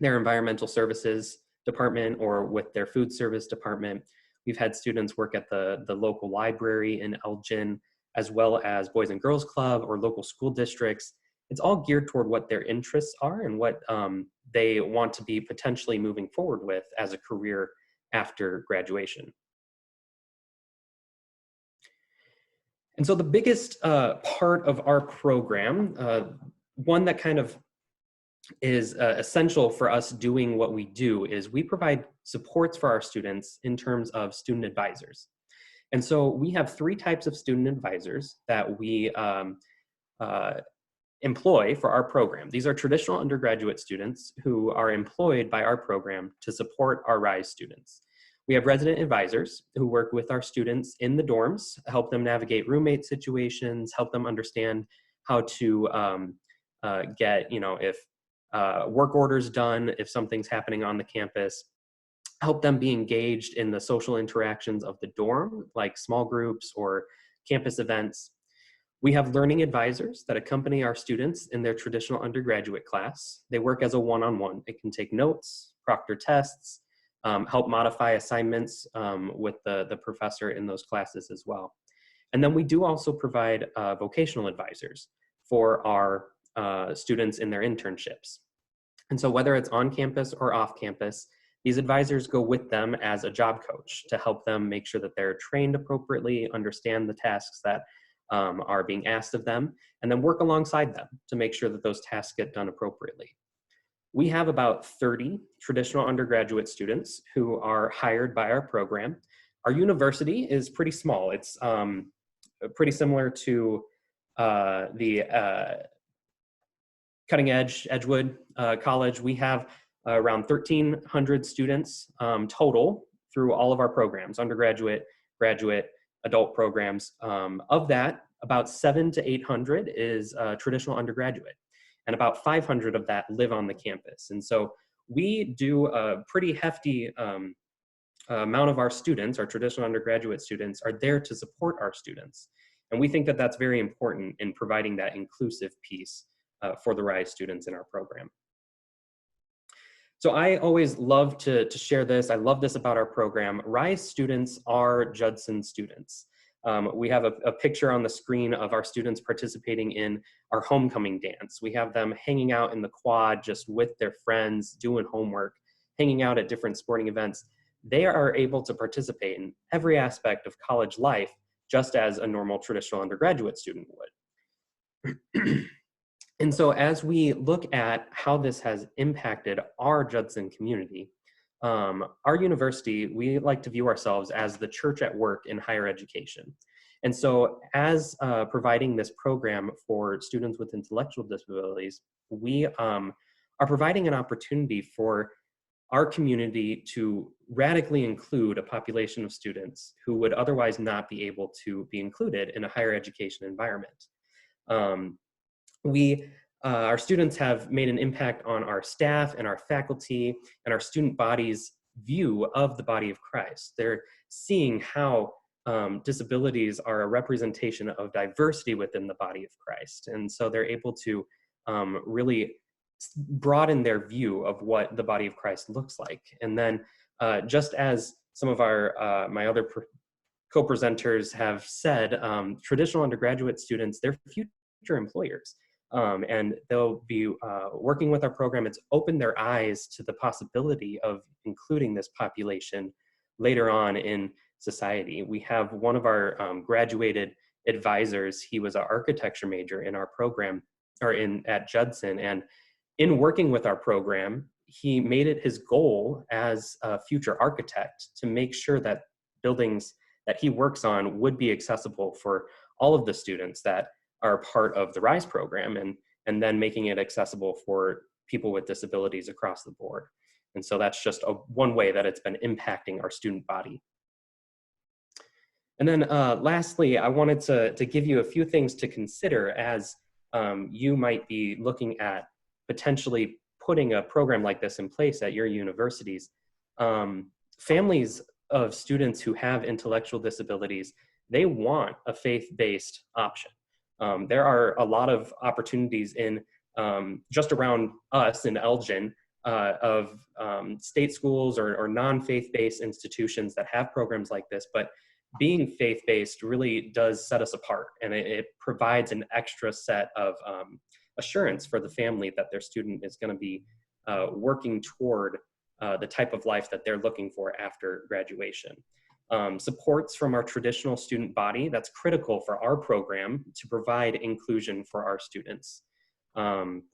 environmental services department or with their food service department. We've had students work at the local library in Elgin, as well as Boys and Girls Club or local school districts. It's all geared toward what their interests are and what they want to be potentially moving forward with as a career after graduation. And so the biggest part of our program, one that kind of is essential for us doing what we do is we provide supports for our students in terms of student advisors. And so we have 3 types of student advisors that we employ for our program. These are traditional undergraduate students who are employed by our program to support our RISE students. We have resident advisors who work with our students in the dorms, help them navigate roommate situations, help them understand how to get, if work orders done, if something's happening on the campus, help them be engaged in the social interactions of the dorm, like small groups or campus events. We have learning advisors that accompany our students in their traditional undergraduate class. They work as a one-on-one. They can take notes, proctor tests, help modify assignments with the professor in those classes as well. And then we do also provide vocational advisors for our students in their internships. And so whether it's on campus or off campus, these advisors go with them as a job coach to help them make sure that they're trained appropriately, understand the tasks that are being asked of them, and then work alongside them to make sure that those tasks get done appropriately. We have about 30 traditional undergraduate students who are hired by our program. Our university is pretty small. It's pretty similar to the Cutting Edge, Edgewood College. We have around 1,300 students total through all of our programs, undergraduate, graduate, adult programs. Of that, about 700 to 800 is traditional undergraduate, and about 500 of that live on the campus. And so we do a pretty hefty amount of our students, our traditional undergraduate students, are there to support our students. And we think that that's very important in providing that inclusive piece for the RISE students in our program. So I always love to share this. I love this about our program. RISE students are Judson students. We have a picture on the screen of our students participating in our homecoming dance. We have them hanging out in the quad just with their friends, doing homework, hanging out at different sporting events. They are able to participate in every aspect of college life, just as a normal traditional undergraduate student would. And so as we look at how this has impacted our Judson community, our university, we like to view ourselves as the church at work in higher education. And so as providing this program for students with intellectual disabilities, we are providing an opportunity for our community to radically include a population of students who would otherwise not be able to be included in a higher education environment. Our students have made an impact on our staff and our faculty and our student body's view of the body of Christ. They're seeing how disabilities are a representation of diversity within the body of Christ. And so they're able to really broaden their view of what the body of Christ looks like. And then just as some of our my other co-presenters have said, traditional undergraduate students, they're future employers. And they'll be working with our program. It's opened their eyes to the possibility of including this population later on in society. We have one of our graduated advisors. He was an architecture major in our program, or at Judson. And in working with our program, he made it his goal as a future architect to make sure that buildings that he works on would be accessible for all of the students that are part of the RISE program, and then making it accessible for people with disabilities across the board. And so that's just one way that it's been impacting our student body. And then lastly, I wanted to give you a few things to consider as you might be looking at potentially putting a program like this in place at your universities. Families of students who have intellectual disabilities, they want a faith-based option. There are a lot of opportunities in just around us in Elgin of state schools or non-faith-based institutions that have programs like this, but being faith-based really does set us apart, and it provides an extra set of assurance for the family that their student is going to be working toward the type of life that they're looking for after graduation. Supports from our traditional student body, that's critical for our program to provide inclusion for our students.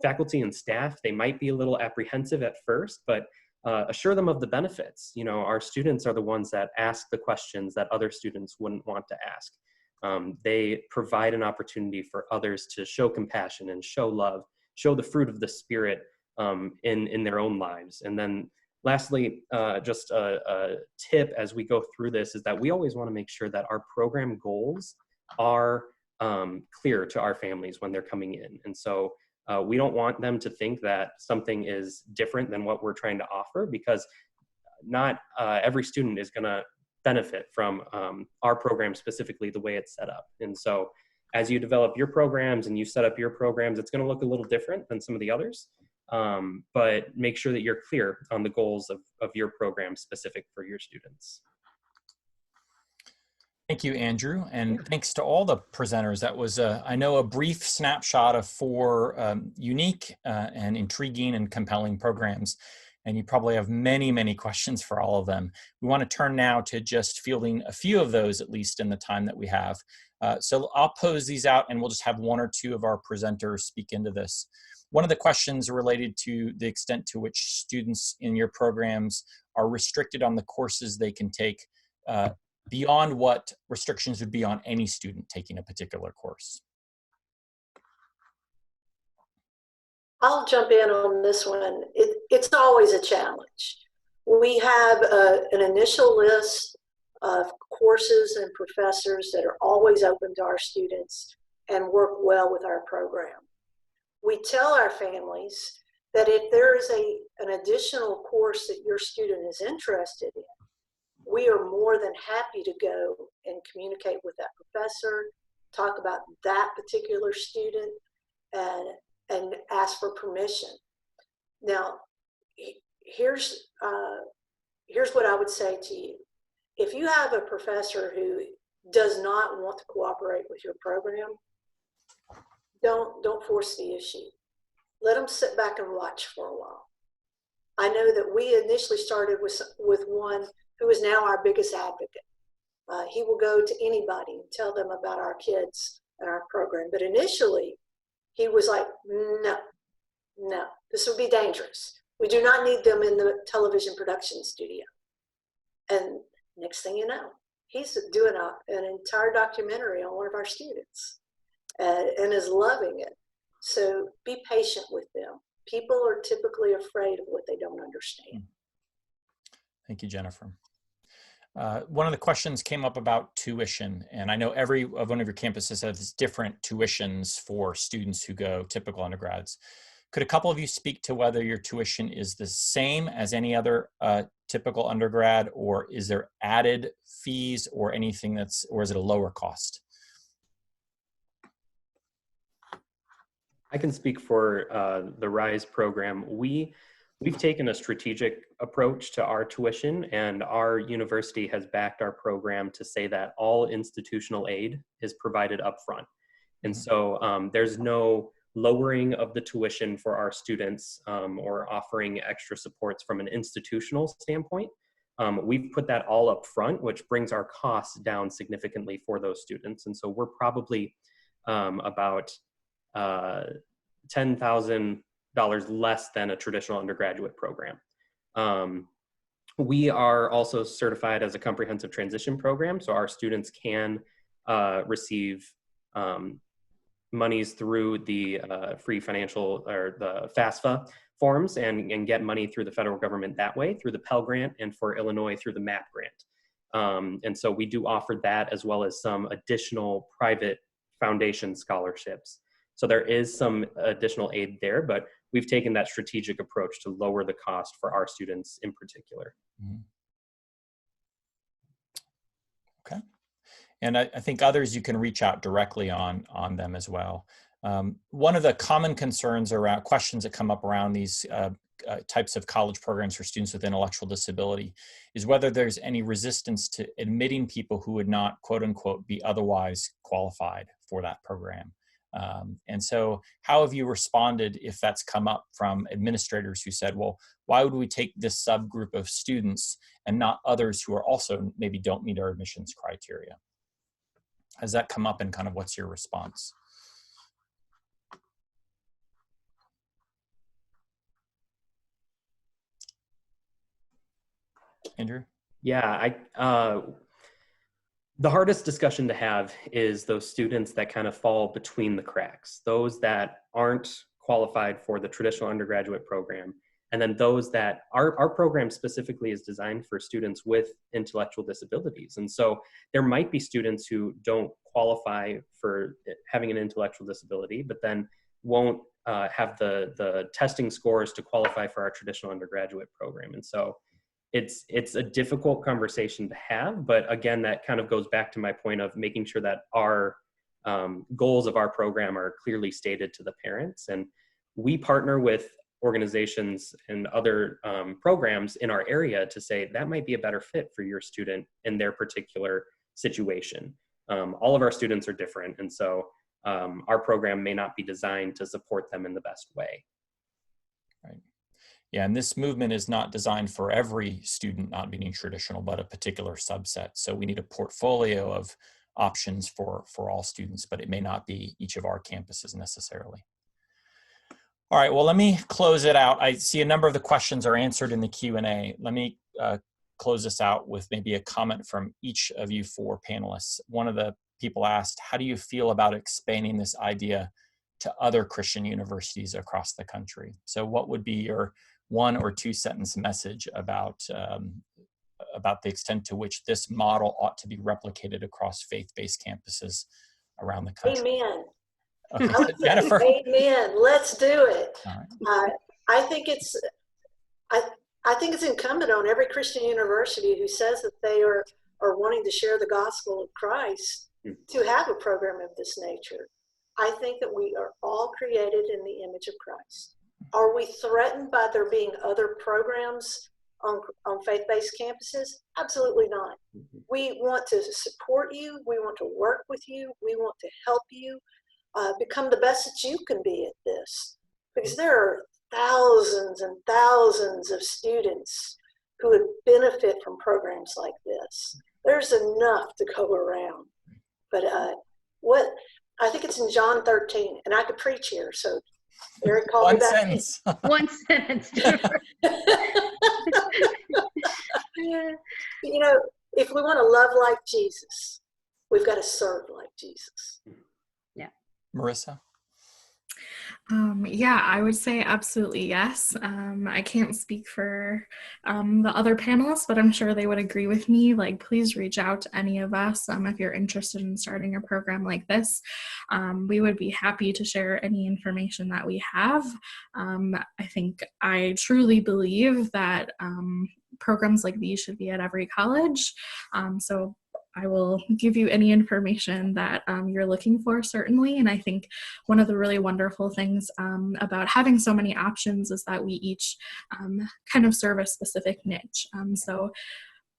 Faculty and staff, they might be a little apprehensive at first, but assure them of the benefits. You know, our students are the ones that ask the questions that other students wouldn't want to ask. They provide an opportunity for others to show compassion and show love, show the fruit of the Spirit in their own lives. And then lastly, just a tip as we go through this is that we always want to make sure that our program goals are clear to our families when they're coming in. And so we don't want them to think that something is different than what we're trying to offer, because not every student is going to benefit from our program specifically the way it's set up. And so as you develop your programs and you set up your programs, it's going to look a little different than some of the others. But make sure that you're clear on the goals of your program specific for your students. Thank you, Andrew, and thanks to all the presenters. That was, I know, a brief snapshot of 4 unique and intriguing and compelling programs, and you probably have many, many questions for all of them. We want to turn now to just fielding a few of those, at least in the time that we have. So I'll pose these out, and we'll just have 1 or 2 of our presenters speak into this. One of the questions related to the extent to which students in your programs are restricted on the courses they can take beyond what restrictions would be on any student taking a particular course. I'll jump in on this one. It's always a challenge. We have an initial list of courses and professors that are always open to our students and work well with our program. We tell our families that if there is an additional course that your student is interested in, we are more than happy to go and communicate with that professor, talk about that particular student, and ask for permission. Now, here's what I would say to you. If you have a professor who does not want to cooperate with your program, don't force the issue. Let them sit back and watch for a while. I know that we initially started with one who is now our biggest advocate. He will go to anybody and tell them about our kids and our program. But initially, he was like, no, this would be dangerous. We do not need them in the television production studio. And next thing you know, he's doing an entire documentary on one of our students and is loving it. So be patient with them. People are typically afraid of what they don't understand. Thank you, Jennifer. One of the questions came up about tuition, and I know every one of your campuses has different tuitions for students who go typical undergrads. Could a couple of you speak to whether your tuition is the same as any other typical undergrad, or is there added fees or anything or is it a lower cost? I can speak for the RISE program. We've taken a strategic approach to our tuition, and our university has backed our program to say that all institutional aid is provided up front. And so there's no lowering of the tuition for our students or offering extra supports from an institutional standpoint. We've put that all up front, which brings our costs down significantly for those students. And so we're probably about $10,000 less than a traditional undergraduate program. We are also certified as a comprehensive transition program, so our students can receive monies through the free financial or the FAFSA forms and get money through the federal government that way, through the Pell Grant, and for Illinois through the MAP Grant. And so we do offer that as well as some additional private foundation scholarships. So there is some additional aid there, but we've taken that strategic approach to lower the cost for our students in particular. Okay. And I think others you can reach out directly on them as well. One of the common concerns around questions that come up around these types of college programs for students with intellectual disability is whether there's any resistance to admitting people who would not, quote unquote, be otherwise qualified for that program. And so how have you responded if that's come up from administrators who said, well, why would we take this subgroup of students and not others who are also maybe don't meet our admissions criteria? Has that come up, and kind of what's your response? Andrew? Yeah, the hardest discussion to have is those students that kind of fall between the cracks, those that aren't qualified for the traditional undergraduate program, and then those that our program specifically is designed for students with intellectual disabilities. And so there might be students who don't qualify for having an intellectual disability, but then won't have the testing scores to qualify for our traditional undergraduate program. And so it's a difficult conversation to have, but again, that kind of goes back to my point of making sure that our goals of our program are clearly stated to the parents. And we partner with organizations and other programs in our area to say that might be a better fit for your student in their particular situation. All of our students are different, and so our program may not be designed to support them in the best way. Right. Yeah, and this movement is not designed for every student not meeting traditional, but a particular subset. So we need a portfolio of options for all students, but it may not be each of our campuses necessarily. All right, well, let me close it out. I see a number of the questions are answered in the Q&A. Let me close this out with maybe a comment from each of you four panelists. One of the people asked, how do you feel about expanding this idea to other Christian universities across the country? So what would be your 1 or 2 sentence message about the extent to which this model ought to be replicated across faith-based campuses around the country? Amen. Okay, so Jennifer. Amen. Let's do it. All right. I think it's incumbent on every Christian university who says that they are wanting to share the gospel of Christ to have a program of this nature. I think that we are all created in the image of Christ. Are we threatened by there being other programs on faith-based campuses? Absolutely not. We want to support you. We want to work with you. We want to help you become the best that you can be at this. Because there are thousands and thousands of students who would benefit from programs like this. There's enough to go around. But I think it's in John 13, and I could preach here, so Eric called me back. Sentence. One sentence. You know, if we want to love like Jesus, we've got to serve like Jesus. Yeah. Marissa? Yeah, I would say absolutely yes. I can't speak for the other panelists, but I'm sure they would agree with me. Like, please reach out to any of us if you're interested in starting a program like this. We would be happy to share any information that we have. I truly believe that programs like these should be at every college. So I will give you any information that you're looking for, certainly. And I think one of the really wonderful things about having so many options is that we each kind of serve a specific niche. So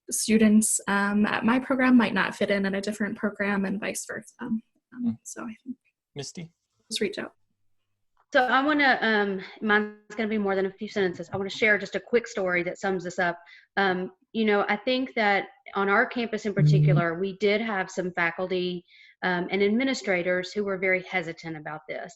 students at my program might not fit in at a different program and vice versa. So I think Misty? just reach out. So I want to, mine's going to be more than a few sentences. I want to share just a quick story that sums this up. You know, I think that on our campus in particular, we did have some faculty and administrators who were very hesitant about this.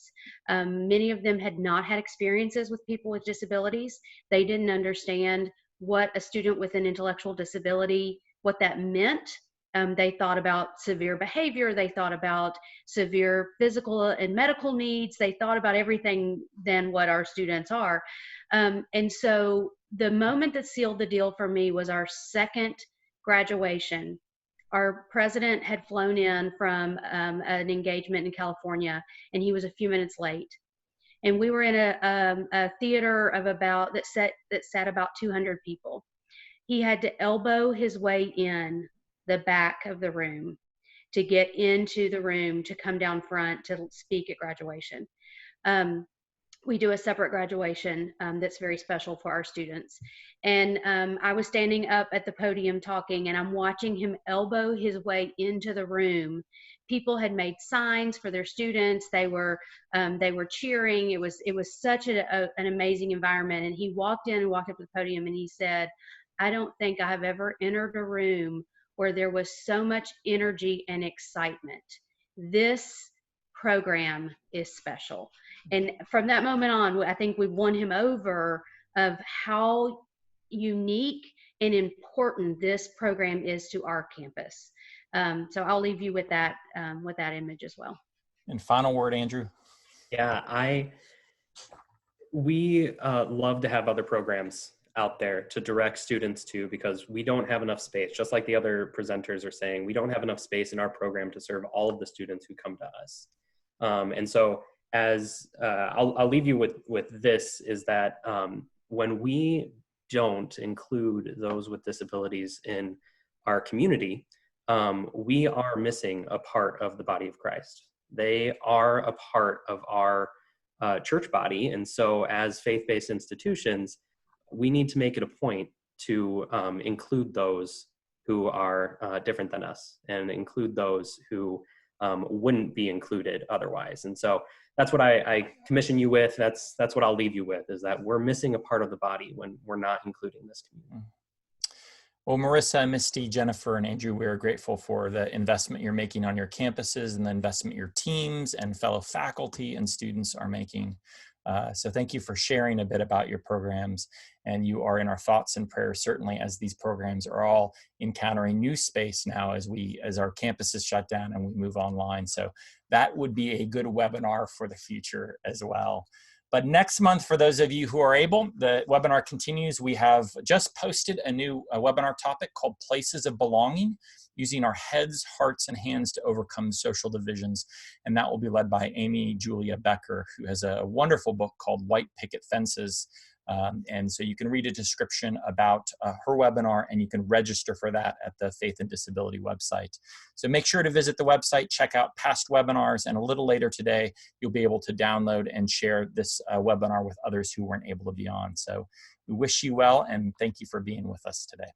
Many of them had not had experiences with people with disabilities. They didn't understand what a student with an intellectual disability, what that meant. They thought about severe behavior. They thought about severe physical and medical needs. They thought about everything than what our students are. And so the moment that sealed the deal for me was our second graduation. Our president had flown in from an engagement in California, and he was a few minutes late. And we were in a theater of that sat about 200 people. He had to elbow his way in the back of the room to get into the room to come down front to speak at graduation. We do a separate graduation that's very special for our students. And I was standing up at the podium talking, and I'm watching him elbow his way into the room. People had made signs for their students. They were cheering. It was such an amazing environment. And he walked up to the podium, and he said, "I don't think I have ever entered a room where there was so much energy and excitement. This program is special." And from that moment on, I think we won him over of how unique and important this program is to our campus. So I'll leave you with that image as well. And final word, Andrew. Yeah, we love to have other programs out there to direct students to, because we don't have enough space. Just like the other presenters are saying, we don't have enough space in our program to serve all of the students who come to us. And so as I'll leave you with this, is that when we don't include those with disabilities in our community, we are missing a part of the body of Christ. They are a part of our church body. And so as faith-based institutions, we need to make it a point to include those who are different than us, and include those who wouldn't be included otherwise. And so that's what I commission you with. That's what I'll leave you with, is that we're missing a part of the body when we're not including this community. Well, Marissa, Misty, Jennifer, and Andrew, we are grateful for the investment you're making on your campuses and the investment your teams and fellow faculty and students are making. So thank you for sharing a bit about your programs, and you are in our thoughts and prayers, certainly, as these programs are all encountering new space now as our campuses shut down and we move online. So that would be a good webinar for the future as well. But next month, for those of you who are able, the webinar continues. We have just posted a new webinar topic called Places of Belonging, using our heads, hearts, and hands to overcome social divisions. And that will be led by Amy Julia Becker, who has a wonderful book called White Picket Fences. And so you can read a description about her webinar, and you can register for that at the Faith and Disability website. So make sure to visit the website, check out past webinars, and a little later today, you'll be able to download and share this webinar with others who weren't able to be on. So we wish you well, and thank you for being with us today.